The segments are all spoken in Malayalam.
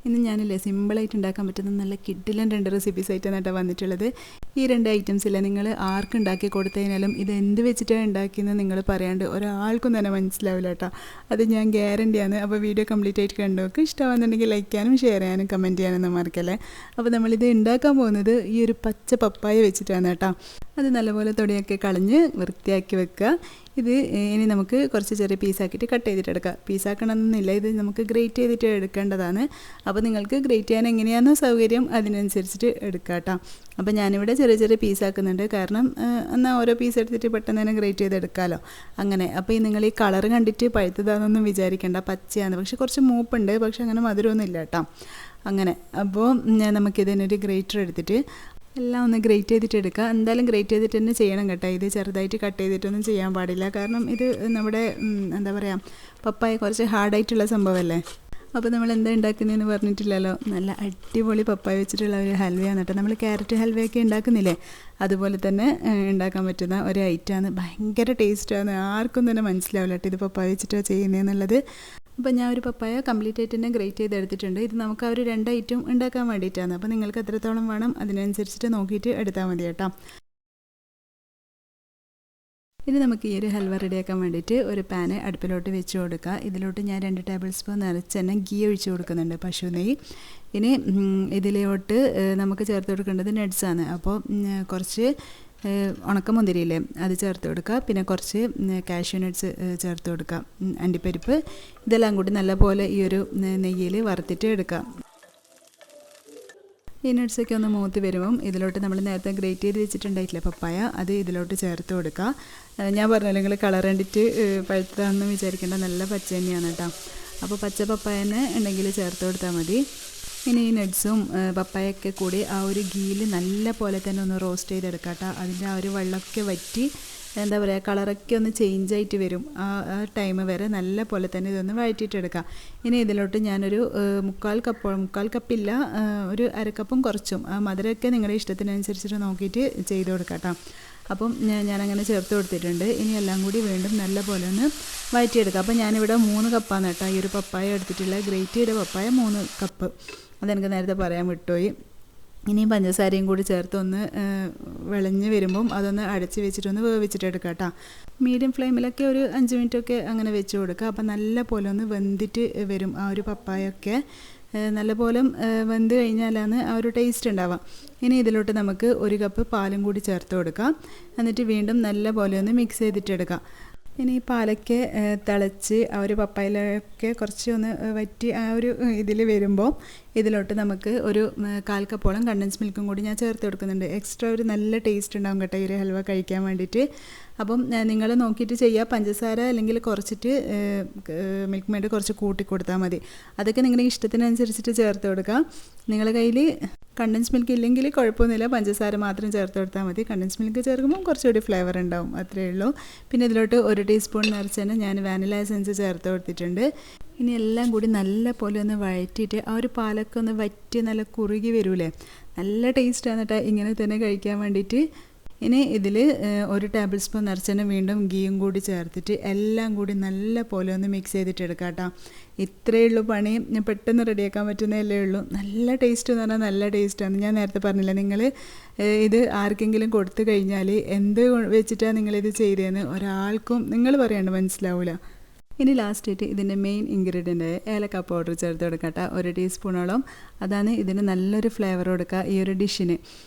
ഇന്ന് ഞാനില്ലേ സിമ്പിളായിട്ട് ഉണ്ടാക്കാൻ പറ്റുന്ന നല്ല കിഡിലൻ 2 റെസിപ്പീസ് ആയിട്ടാണ് കേട്ടോ വന്നിട്ടുള്ളത്. ഈ 2 ഐറ്റംസില്ല നിങ്ങൾ ആർക്ക് ഉണ്ടാക്കി കൊടുത്തതിനാലും ഇത് എന്ത് വെച്ചിട്ടാണ് ഉണ്ടാക്കിയെന്ന് നിങ്ങൾ പറയാണ്ട് ഒരാൾക്കും തന്നെ മനസ്സിലാവില്ല കേട്ടോ. അത് ഞാൻ ഗ്യാരണ്ടിയാണ്. അപ്പോൾ വീഡിയോ കംപ്ലീറ്റ് ആയിട്ട് കണ്ടു നോക്ക്. ഇഷ്ടമാണെന്നുണ്ടെങ്കിൽ ലൈക്ക് ചെയ്യാനും ഷെയർ ചെയ്യാനും കമൻറ്റ് ചെയ്യാനൊന്നും മറക്കല്ലേ. അപ്പോൾ നമ്മളിത് ഉണ്ടാക്കാൻ പോകുന്നത് ഈ ഒരു പച്ച പപ്പായ വെച്ചിട്ടാണ് കേട്ടോ. അത് നല്ലപോലെ തൊടിയൊക്കെ കളഞ്ഞ് വൃത്തിയാക്കി വെക്കുക. ഇത് ഇനി നമുക്ക് കുറച്ച് ചെറിയ പീസാക്കിയിട്ട് കട്ട് ചെയ്തിട്ട് എടുക്കാം. പീസാക്കണമെന്നില്ല, ഇത് നമുക്ക് ഗ്രേറ്റ് ചെയ്തിട്ട് എടുക്കേണ്ടതാണ്. അപ്പോൾ നിങ്ങൾക്ക് ഗ്രേറ്റ് ചെയ്യാൻ എങ്ങനെയാണോ സൗകര്യം അതിനനുസരിച്ചിട്ട് എടുക്കാം കേട്ടോ. അപ്പോൾ ഞാനിവിടെ ചെറിയ ചെറിയ പീസാക്കുന്നുണ്ട്, കാരണം എന്നാൽ ഓരോ പീസ് എടുത്തിട്ട് പെട്ടെന്ന് തന്നെ ഗ്രേറ്റ് ചെയ്തെടുക്കാമല്ലോ അങ്ങനെ. അപ്പോൾ നിങ്ങൾ ഈ കളർ കണ്ടിട്ട് പഴുത്തതാണെന്നൊന്നും വിചാരിക്കേണ്ട, പച്ചയാണ്. പക്ഷെ കുറച്ച് മൂപ്പുണ്ട്, പക്ഷെ അങ്ങനെ മധുരമൊന്നും ഇല്ല കേട്ടോ. അങ്ങനെ അപ്പോൾ നമുക്കിതിനൊരു ഗ്രേറ്റർ എടുത്തിട്ട് എല്ലാം ഒന്ന് ഗ്രേറ്റ് ചെയ്തിട്ട് എടുക്കുക. എന്തായാലും ഗ്രേറ്റ് ചെയ്തിട്ട് തന്നെ ചെയ്യണം കേട്ടോ. ഇത് ചെറുതായിട്ട് കട്ട് ചെയ്തിട്ടൊന്നും ചെയ്യാൻ പാടില്ല, കാരണം ഇത് നമ്മുടെ എന്താ പറയുക, പപ്പായ കുറച്ച് ഹാർഡായിട്ടുള്ള സംഭവമല്ലേ. അപ്പോൾ നമ്മൾ എന്താ ഉണ്ടാക്കുന്നതെന്ന് പറഞ്ഞിട്ടില്ലല്ലോ. നല്ല അടിപൊളി പപ്പായ വെച്ചിട്ടുള്ള ഒരു ഹൽവയാണ് കേട്ടോ. നമ്മൾ ക്യാരറ്റ് ഹൽവയൊക്കെ ഉണ്ടാക്കുന്നില്ലേ, അതുപോലെ തന്നെ ഉണ്ടാക്കാൻ പറ്റുന്ന ഒരു ഐറ്റമാണ്. ഭയങ്കര ടേസ്റ്റാണ്, ആർക്കും തന്നെ മനസ്സിലാവില്ല കേട്ടോ ഇത് പപ്പായ വെച്ചിട്ടാണ് ചെയ്യുന്നതെന്നുള്ളത്. അപ്പോൾ ഞാൻ ഒരു പപ്പായ കംപ്ലീറ്റ് ആയിട്ട് തന്നെ ഗ്രേറ്റ് ചെയ്ത് എടുത്തിട്ടുണ്ട്. ഇത് നമുക്ക് ആ ഒരു 2 ഐറ്റം ഉണ്ടാക്കാൻ വേണ്ടിയിട്ടാണ്. അപ്പോൾ നിങ്ങൾക്ക് എത്രത്തോളം വേണം അതിനനുസരിച്ചിട്ട് നോക്കിയിട്ട് എടുത്താൽ മതി കേട്ടോ. ഇനി നമുക്ക് ഈ ഒരു ഹൽവ റെഡിയാക്കാൻ വേണ്ടിയിട്ട് ഒരു പാന് അടുപ്പിലോട്ട് വെച്ച് കൊടുക്കുക. ഇതിലോട്ട് ഞാൻ 2 ടേബിൾ സ്പൂൺ നിറച്ച് തന്നെ ഗീ ഒഴിച്ച് കൊടുക്കുന്നുണ്ട്, പശു നെയ്യ്. ഇനി ഇതിലോട്ട് നമുക്ക് ചേർത്ത് കൊടുക്കേണ്ടത് നട്ട്സാണ്. അപ്പോൾ കുറച്ച് ഉണക്കമുന്തിരിയില്ലേ അത് ചേർത്ത് കൊടുക്കുക, പിന്നെ കുറച്ച് കാഷ്യൂ നട്ട്സ് ചേർത്ത് കൊടുക്കുക, അണ്ടിപ്പരിപ്പ്. ഇതെല്ലാം കൂടി നല്ലപോലെ ഈ ഒരു നെയ്യിൽ വറുത്തിട്ട് എടുക്കുക. ഈ നട്ട്സൊക്കെ ഒന്ന് മൂത്ത് വരുമ്പം ഇതിലോട്ട് നമ്മൾ നേരത്തെ ഗ്രേറ്റ് ചെയ്ത് വെച്ചിട്ടുണ്ടായിട്ടില്ലേ പപ്പായ, അത് ഇതിലോട്ട് ചേർത്ത് കൊടുക്കുക. ഞാൻ പറഞ്ഞല്ലോ നിങ്ങൾ കളർ കണ്ടിട്ട് പഴുത്തതാണെന്ന് വിചാരിക്കേണ്ട, നല്ല പച്ച തന്നെയാണ് കേട്ടോ. അപ്പോൾ പച്ച പപ്പായനെ ഉണ്ടെങ്കിൽ ചേർത്ത് കൊടുത്താൽ മതി. ഇനി ഈ നട്ട്സും പപ്പായൊക്കെ കൂടി ആ ഒരു ഗീയിൽ നല്ല പോലെ തന്നെ ഒന്ന് റോസ്റ്റ് ചെയ്തെടുക്കാം കേട്ടോ. അതിൻ്റെ ആ ഒരു വെള്ളമൊക്കെ വറ്റി എന്താ പറയുക, കളറൊക്കെ ഒന്ന് ചേഞ്ചായിട്ട് വരും. ആ ടൈം വരെ നല്ല പോലെ തന്നെ ഇതൊന്ന് വഴറ്റിയിട്ടെടുക്കാം. ഇനി ഇതിലോട്ട് ഞാനൊരു 1/4 കപ്പില്ല, ഒരു അരക്കപ്പും കുറച്ചും മധുരമൊക്കെ നിങ്ങളുടെ ഇഷ്ടത്തിനനുസരിച്ചിട്ട് നോക്കിയിട്ട് ചെയ്ത് കൊടുക്കാം കേട്ടോ. അപ്പം ഞാനങ്ങനെ ചേർത്ത് കൊടുത്തിട്ടുണ്ട്. ഇനി എല്ലാം കൂടി വീണ്ടും നല്ല പോലെ ഒന്ന് വഴറ്റിയെടുക്കാം. അപ്പോൾ ഞാനിവിടെ 3 കപ്പാണ് കേട്ടോ ഈ ഒരു പപ്പായ എടുത്തിട്ടുള്ള. ഗ്രേറ്റ് ചെയ്ത പപ്പായ 3 കപ്പ്, അതെനിക്ക് നേരത്തെ പറയാൻ വിട്ടുപോയി. ഇനി പഞ്ചസാരയും കൂടി ചേർത്ത് ഒന്ന് വിളഞ്ഞ് വരുമ്പം അതൊന്ന് അടച്ച് വെച്ചിട്ടൊന്ന് വേവിച്ചിട്ട് എടുക്കാം കേട്ടോ. മീഡിയം ഫ്ലെയിമിലൊക്കെ ഒരു 5 മിനിറ്റൊക്കെ അങ്ങനെ വെച്ച് കൊടുക്കുക. അപ്പോൾ നല്ല പോലെ ഒന്ന് വെന്തിട്ട് വരും. ആ ഒരു പപ്പായൊക്കെ നല്ലപോലെ വെന്ത് കഴിഞ്ഞാലാണ് ആ ഒരു ടേസ്റ്റ് ഉണ്ടാവുക. ഇനി ഇതിലോട്ട് നമുക്ക് 1 കപ്പ് പാലും കൂടി ചേർത്ത് കൊടുക്കാം. എന്നിട്ട് വീണ്ടും നല്ല പോലെ ഒന്ന് മിക്സ് ചെയ്തിട്ടെടുക്കാം. ഇനി ഈ പാലൊക്കെ തിളച്ച് ആ ഒരു പപ്പായയിലൊക്കെ കുറച്ച് ഒന്ന് വറ്റി ആ ഒരു ഇതിൽ വരുമ്പോൾ ഇതിലോട്ട് നമുക്ക് ഒരു 1/4 കപ്പോളം കണ്ടൻസ് മിൽക്കും കൂടി ഞാൻ ചേർത്ത് കൊടുക്കുന്നുണ്ട്. എക്സ്ട്രാ ഒരു നല്ല ടേസ്റ്റ് ഉണ്ടാകും കേട്ടോ ഈ ഒരു ഹൽവ കഴിക്കാൻ വേണ്ടിയിട്ട്. അപ്പം നിങ്ങൾ നോക്കിയിട്ട് ചെയ്യുക. പഞ്ചസാര അല്ലെങ്കിൽ കുറച്ചിട്ട് മിൽക്ക് മെയ്ഡ് കുറച്ച് കൂട്ടി കൊടുത്താൽ മതി. അതൊക്കെ നിങ്ങളുടെ ഇഷ്ടത്തിനനുസരിച്ചിട്ട് ചേർത്ത് കൊടുക്കുക. നിങ്ങളുടെ കയ്യിൽ കണ്ടൻസ് മിൽക്ക് ഇല്ലെങ്കിൽ കുഴപ്പമൊന്നുമില്ല, പഞ്ചസാര മാത്രം ചേർത്ത് കൊടുത്താൽ മതി. കണ്ടൻസ് മിൽക്ക് ചേർക്കുമ്പോൾ കുറച്ചുകൂടി ഫ്ലേവർ ഉണ്ടാവും, അത്രയേ ഉള്ളൂ. പിന്നെ ഇതിലോട്ട് 1 ടീസ്പൂൺ നിറച്ച് തന്നെ ഞാൻ വാനില എസൻസ് ചേർത്ത് കൊടുത്തിട്ടുണ്ട്. ഇനി എല്ലാം കൂടി നല്ല പോലെ ഒന്ന് വഴറ്റിയിട്ട് ആ ഒരു പാലൊക്കെ ഒന്ന് വറ്റി നല്ല കുറുകി വരൂലേ, നല്ല ടേസ്റ്റാണ് കേട്ടോ ഇങ്ങനെ തന്നെ കഴിക്കാൻ വേണ്ടിയിട്ട്. ഇനി ഇതിൽ 1 ടേബിൾ സ്പൂൺ നിറച്ചെണ്ണ വീണ്ടും ഗീയും കൂടി ചേർത്തിട്ട് എല്ലാം കൂടി നല്ല പോലെ ഒന്ന് മിക്സ് ചെയ്തിട്ട് എടുക്കാം കേട്ടോ. ഇത്രയേ ഉള്ളൂ പണി, പെട്ടെന്ന് റെഡിയാക്കാൻ പറ്റുന്നതല്ലേ ഉള്ളൂ. നല്ല ടേസ്റ്റ് എന്ന് പറഞ്ഞാൽ നല്ല ടേസ്റ്റാണ്. ഞാൻ നേരത്തെ പറഞ്ഞില്ല, നിങ്ങൾ ഇത് ആർക്കെങ്കിലും കൊടുത്തു കഴിഞ്ഞാൽ എന്ത് വെച്ചിട്ടാണ് നിങ്ങളിത് ചെയ്തതെന്ന് ഒരാൾക്കും നിങ്ങൾ പറയാണ്ട് മനസ്സിലാവില്ല. ഇനി ലാസ്റ്റായിട്ട് ഇതിൻ്റെ മെയിൻ ഇൻഗ്രീഡിയൻ്റ് ഏലക്ക പൗഡർ ചേർത്ത് കൊടുക്കട്ടെ, 1 ടീസ്പൂണോളം. അതാണ് ഇതിന് നല്ലൊരു ഫ്ലേവർ കൊടുക്കുക ഈ ഒരു ഡിഷിന്.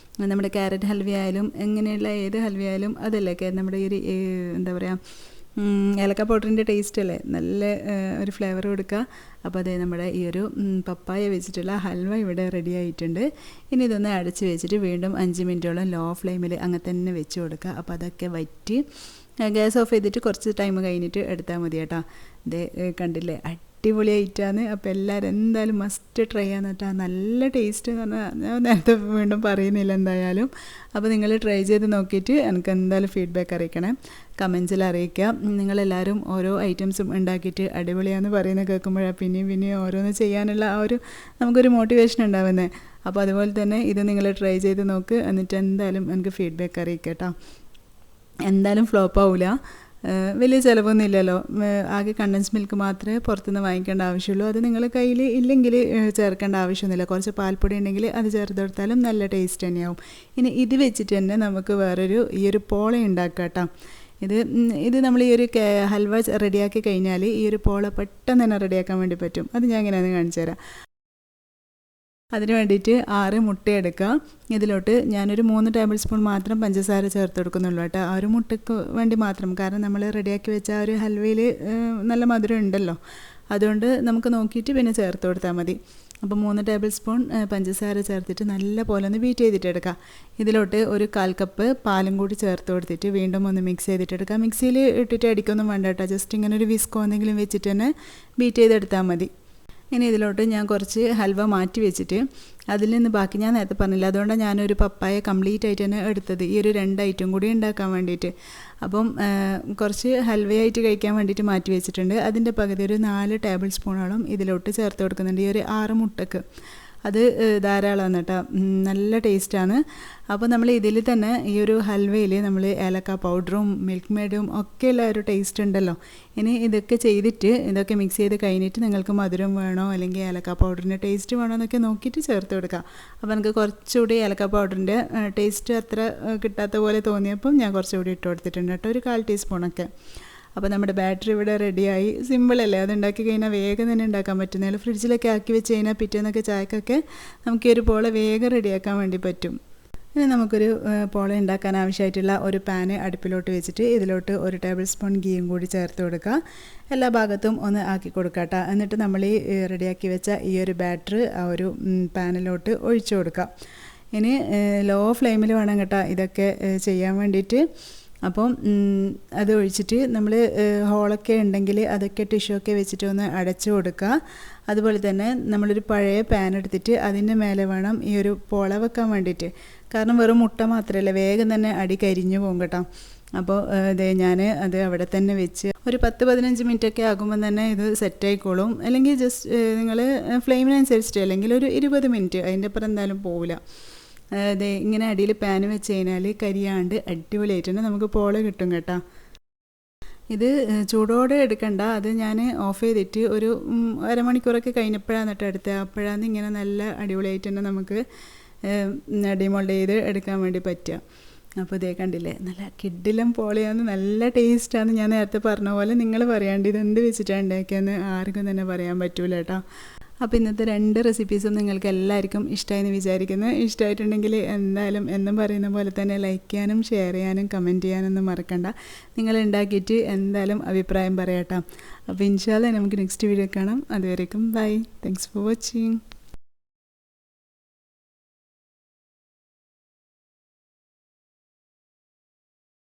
നമ്മുടെ ക്യാരറ്റ് ഹൽവ ആയാലും എങ്ങനെയുള്ള ഏത് ഹൽവ ആയാലും അതല്ലേ നമ്മുടെ ഈ ഒരു എന്താ പറയുക, ഏലക്ക പൗഡറിൻ്റെ ടേസ്റ്റ് അല്ലേ, നല്ല ഒരു ഫ്ലേവർ കൊടുക്കുക. അപ്പോൾ അതേ നമ്മുടെ ഈ ഒരു പപ്പായ വെച്ചിട്ടുള്ള ഹൽവ ഇവിടെ റെഡി ആയിട്ടുണ്ട്. ഇനി ഇതൊന്ന് അടച്ച് വെച്ചിട്ട് വീണ്ടും 5 മിനിറ്റോളം ലോ ഫ്ലെയിമിൽ അങ്ങനെ തന്നെ വെച്ച് കൊടുക്കുക. അപ്പോൾ അതൊക്കെ വറ്റി ഗ്യാസ് ഓഫ് ചെയ്തിട്ട് കുറച്ച് ടൈം കഴിഞ്ഞിട്ട് എടുത്താൽ മതി കേട്ടോ. ഇത് കണ്ടില്ലേ, അടിപൊളി ആയിട്ടാണ്. അപ്പോൾ എല്ലാവരും എന്തായാലും മസ്റ്റ് ട്രൈ ചെയ്യാന്ന് കേട്ടോ. നല്ല ടേസ്റ്റ് എന്ന് പറഞ്ഞാൽ ഞാൻ നേരത്തെ വീണ്ടും പറയുന്നില്ല എന്തായാലും. അപ്പോൾ നിങ്ങൾ ട്രൈ ചെയ്ത് നോക്കിയിട്ട് എനിക്ക് എന്തായാലും ഫീഡ്ബാക്ക് അറിയിക്കണേ, കമൻസിൽ അറിയിക്കുക. നിങ്ങളെല്ലാവരും ഓരോ ഐറ്റംസും ഉണ്ടാക്കിയിട്ട് അടിപൊളിയാണെന്ന് പറയുന്നത് കേൾക്കുമ്പോഴാണ് പിന്നെയും ഓരോന്ന് ചെയ്യാനുള്ള ആ ഒരു നമുക്കൊരു മോട്ടിവേഷൻ ഉണ്ടാവുന്നത്. അപ്പോൾ അതുപോലെ തന്നെ ഇത് നിങ്ങൾ ട്രൈ ചെയ്ത് നോക്ക്, എന്നിട്ട് എന്തായാലും എനിക്ക് ഫീഡ്ബാക്ക് അറിയിക്കുക കേട്ടോ. എന്തായാലും ഫ്ലോപ്പ് ആവില്ല. വലിയ ചിലവൊന്നും ഇല്ലല്ലോ. ആകെ കണ്ടൻസ് മിൽക്ക് മാത്രമേ പുറത്തുനിന്ന് വാങ്ങിക്കേണ്ട ആവശ്യമുള്ളൂ. അത് നിങ്ങളുടെ കയ്യിൽ ഇല്ലെങ്കിൽ ചേർക്കേണ്ട ആവശ്യമൊന്നുമില്ല. കുറച്ച് പാൽപ്പൊടി ഉണ്ടെങ്കിൽ അത് ചേർത്ത് കൊടുത്താലും നല്ല ടേസ്റ്റ് തന്നെയാവും. ഇനി ഇത് വെച്ചിട്ട് തന്നെ നമുക്ക് വേറൊരു ഈ ഒരു പോള ഉണ്ടാക്കാം കേട്ടോ. ഇത് നമ്മൾ ഈ ഒരു ഹൽവ റെഡിയാക്കി കഴിഞ്ഞാൽ ഈ ഒരു പോള പെട്ടെന്ന് തന്നെ റെഡിയാക്കാൻ വേണ്ടി പറ്റും. അത് ഞാൻ എങ്ങനെയാണെന്ന് കാണിച്ചു തരാം. അതിന് വേണ്ടിയിട്ട് 6 മുട്ട എടുക്കുക. ഇതിലോട്ട് ഞാനൊരു 3 ടേബിൾ സ്പൂൺ മാത്രം പഞ്ചസാര ചേർത്ത് കൊടുക്കുന്നുള്ളൂ കേട്ടോ. ആ ഒരു മുട്ടയ്ക്ക് വേണ്ടി മാത്രം. കാരണം നമ്മൾ റെഡിയാക്കി വെച്ച ആ ഒരു ഹൽവയിൽ നല്ല മധുരം ഉണ്ടല്ലോ, അതുകൊണ്ട് നമുക്ക് നോക്കിയിട്ട് പിന്നെ ചേർത്ത് കൊടുത്താൽ മതി. അപ്പോൾ 3 ടേബിൾ സ്പൂൺ പഞ്ചസാര ചേർത്തിട്ട് നല്ല പോലെ ഒന്ന് ബീറ്റ് ചെയ്തിട്ടെടുക്കുക. ഇതിലോട്ട് ഒരു 1/4 കപ്പ് പാലും കൂടി ചേർത്ത് കൊടുത്തിട്ട് വീണ്ടും ഒന്ന് മിക്സ് ചെയ്തിട്ടെടുക്കുക. മിക്സിയിൽ ഇട്ടിട്ട് അടിക്കൊന്നും വേണ്ട കേട്ടോ. ജസ്റ്റ് ഇങ്ങനെ ഒരു വിസ്കോ എന്തെങ്കിലും വെച്ചിട്ട് തന്നെ ബീറ്റ് ചെയ്തെടുത്താൽ മതി. ഇനി ഇതിലോട്ട് ഞാൻ കുറച്ച് ഹൽവ മാറ്റി വെച്ചിട്ട് അതിൽ നിന്ന് ബാക്കി ഞാൻ നേരത്തെ പറഞ്ഞില്ല, അതുകൊണ്ടാണ് ഞാനൊരു പപ്പായ കംപ്ലീറ്റ് ആയിട്ട് തന്നെ എടുത്തത്, ഈ ഒരു 2 ഐറ്റം കൂടി ഉണ്ടാക്കാൻ വേണ്ടിയിട്ട്. അപ്പം കുറച്ച് ഹൽവയായിട്ട് കഴിക്കാൻ വേണ്ടിയിട്ട് മാറ്റി വെച്ചിട്ടുണ്ട്. അതിൻ്റെ പകുതി ഒരു 4 ടേബിൾ സ്പൂണോളം ഇതിലോട്ട് ചേർത്ത് കൊടുക്കുന്നുണ്ട്. ഈ ഒരു 6 മുട്ടക്ക് അത് ധാരാളമാണ് കേട്ടോ, നല്ല ടേസ്റ്റാണ്. അപ്പോൾ നമ്മൾ ഇതിൽ തന്നെ ഈ ഒരു ഹൽവയിൽ നമ്മൾ ഏലക്ക പൗഡറും മിൽക്ക് മെയ്ഡും ഒക്കെയുള്ള ഒരു ടേസ്റ്റ് ഉണ്ടല്ലോ. ഇനി ഇതൊക്കെ ചെയ്തിട്ട് ഇതൊക്കെ മിക്സ് ചെയ്ത് കഴിഞ്ഞിട്ട് നിങ്ങൾക്ക് മധുരം വേണോ അല്ലെങ്കിൽ ഏലക്ക പൗഡറിൻ്റെ ടേസ്റ്റ് വേണോ എന്നൊക്കെ നോക്കിയിട്ട് ചേർത്ത് കൊടുക്കുക. അപ്പോൾ എനിക്ക് കുറച്ചുകൂടി ഏലക്ക പൗഡറിൻ്റെ ടേസ്റ്റ് അത്ര കിട്ടാത്ത പോലെ തോന്നിയപ്പം ഞാൻ കുറച്ചുകൂടി ഇട്ട് കൊടുത്തിട്ടുണ്ട് കേട്ടോ, ഒരു 1/4 ടീസ്പൂണൊക്കെ. അപ്പോൾ നമ്മുടെ ബാറ്ററി ഇവിടെ റെഡിയായി. സിമ്പിളല്ലേ, അത് ഉണ്ടാക്കി കഴിഞ്ഞാൽ വേഗം തന്നെ ഉണ്ടാക്കാൻ പറ്റുന്നതിൽ ഫ്രിഡ്ജിലൊക്കെ ആക്കി വെച്ച് കഴിഞ്ഞാൽ പിറ്റേന്നൊക്കെ ചായക്കൊക്കെ നമുക്ക് ഈ ഒരു പോള വേഗം റെഡിയാക്കാൻ വേണ്ടി പറ്റും. ഇനി നമുക്കൊരു പോള ഉണ്ടാക്കാൻ ആവശ്യമായിട്ടുള്ള ഒരു പാന് അടുപ്പിലോട്ട് വെച്ചിട്ട് ഇതിലോട്ട് 1 ടേബിൾ സ്പൂൺ ഗീയും കൂടി ചേർത്ത് കൊടുക്കുക. എല്ലാ ഭാഗത്തും ഒന്ന് ആക്കി കൊടുക്കുക കേട്ടോ. എന്നിട്ട് നമ്മൾ ഈ റെഡിയാക്കി വെച്ച ഈ ഒരു ബാറ്റർ ആ ഒരു പാനിലോട്ട് ഒഴിച്ചു കൊടുക്കുക. ഇനി ലോ ഫ്ലെയിമിൽ വേണം കേട്ടോ ഇതൊക്കെ ചെയ്യാൻ വേണ്ടിയിട്ട്. അപ്പം അത് ഒഴിച്ചിട്ട് നമ്മൾ ഹോളൊക്കെ ഉണ്ടെങ്കിൽ അതൊക്കെ ടിഷ്യൂ ഒക്കെ വെച്ചിട്ട് ഒന്ന് അടച്ചു കൊടുക്കുക. അതുപോലെ തന്നെ നമ്മളൊരു പഴയ പാൻ എടുത്തിട്ട് അതിൻ്റെ മേലെ വേണം ഈ ഒരു പോള വെക്കാൻ വേണ്ടിയിട്ട്. കാരണം വെറും മുട്ട മാത്രമല്ല, വേഗം തന്നെ അടി കരിഞ്ഞു പോകും കേട്ടോ. അപ്പോൾ ഞാൻ അത് അവിടെ തന്നെ വെച്ച് ഒരു 10-15 മിനിറ്റൊക്കെ ആകുമ്പോൾ തന്നെ ഇത് സെറ്റായിക്കോളും. അല്ലെങ്കിൽ ജസ്റ്റ് നിങ്ങൾ ഫ്ലെയിമിനനുസരിച്ചിട്ട് അല്ലെങ്കിൽ ഒരു 20 മിനിറ്റ്, അതിൻ്റെ അപ്പുറം എന്തായാലും പോവില്ല. ഇങ്ങനെ അടിയിൽ പാന് വെച്ച് കഴിഞ്ഞാൽ കരിയാണ്ട് അടിപൊളിയായിട്ട് തന്നെ നമുക്ക് പോള കിട്ടും കേട്ടോ. ഇത് ചൂടോടെ എടുക്കണ്ട, അത് ഞാൻ ഓഫ് ചെയ്തിട്ട് ഒരു അരമണിക്കൂറൊക്കെ കഴിഞ്ഞപ്പോഴാണ് കേട്ടോ എടുത്തത്. അപ്പോഴാണ് ഇങ്ങനെ നല്ല അടിപൊളിയായിട്ട് തന്നെ നമുക്ക് ഡിമോൾഡ് ചെയ്ത് എടുക്കാൻ വേണ്ടി പറ്റുക. അപ്പോൾ ഇതേ കണ്ടില്ലേ, നല്ല കിഡിലും പോളയാണ്, നല്ല ടേസ്റ്റാണ്. ഞാൻ നേരത്തെ പറഞ്ഞ പോലെ നിങ്ങൾ പറയാണ്ട് ഇതെന്ത് വെച്ചിട്ടാണ് ഉണ്ടാക്കിയെന്ന് ആർക്കും തന്നെ പറയാൻ പറ്റൂല കേട്ടോ. അപ്പോൾ ഇന്നത്തെ 2 റെസിപ്പീസും നിങ്ങൾക്ക് എല്ലാവർക്കും ഇഷ്ടമായെന്ന് വിചാരിക്കുന്നു. ഇഷ്ടമായിട്ടുണ്ടെങ്കിൽ എന്തായാലും എന്നും പറയുന്ന പോലെ തന്നെ ലൈക്ക് ചെയ്യാനും ഷെയർ ചെയ്യാനും കമൻറ്റ് ചെയ്യാനൊന്നും മറക്കണ്ട. നിങ്ങൾ ഉണ്ടാക്കിയിട്ട് എന്തായാലും അഭിപ്രായം പറയാട്ടോ. അപ്പോൾ ഇൻഷാല്ലാ നമുക്ക് നെക്സ്റ്റ് വീഡിയോ കാണാം. അതുവരേക്കും ബൈ. Thanks for watching.